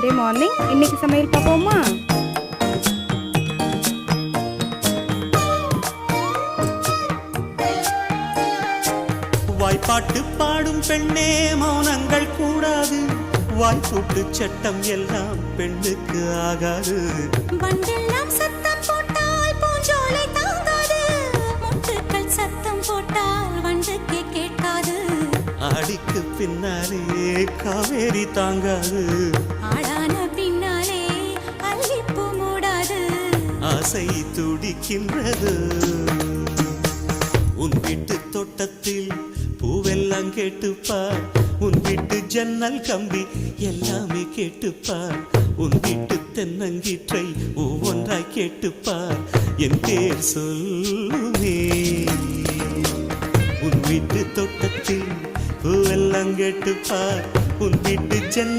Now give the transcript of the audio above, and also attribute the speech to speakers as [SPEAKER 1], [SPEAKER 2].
[SPEAKER 1] Sunday morning இன்னைக்கு சமையல் பார்ப்போமா?
[SPEAKER 2] வாய்ப்பாட்டு பாடும் பெண்ணே மௌனங்கள் கூடாது. வாய்ப்பூட்டு சட்டம் எல்லாம் பெண்ணுக்கு ஆகாது.
[SPEAKER 3] வண்டெல்லாம் சத்தம் போட்டால் பூஞ்சோலை தாங்காது. முட்டுக்கள் சத்தம் போட்டால் வண்டுக்கு கேட்காது.
[SPEAKER 2] ஆடிக்கு பின்னாலே காவேரி தாங்காது.
[SPEAKER 3] ஆடான பின்னாலே அல்லிப்பூ மூடாது.
[SPEAKER 2] ஆசை துடிக்கின்றது. உன் வீட்டு தோட்டத்தில் பூவெல்லாம் கேட்டுப்பார். உன் வீட்டு ஜன்னல் கம்பி எல்லாமே கேட்டுப்பார். உன் வீட்டு தென்னங்கீற்றை ஒவ்வொன்றாய் கேட்டுப்பார். என் பேர் சொல்லுமே. உன் வீட்டு தோட்டத்தில் பூவெல்லாம் கேட்டுப்பார். உன் வீட்டு ஜன்னல்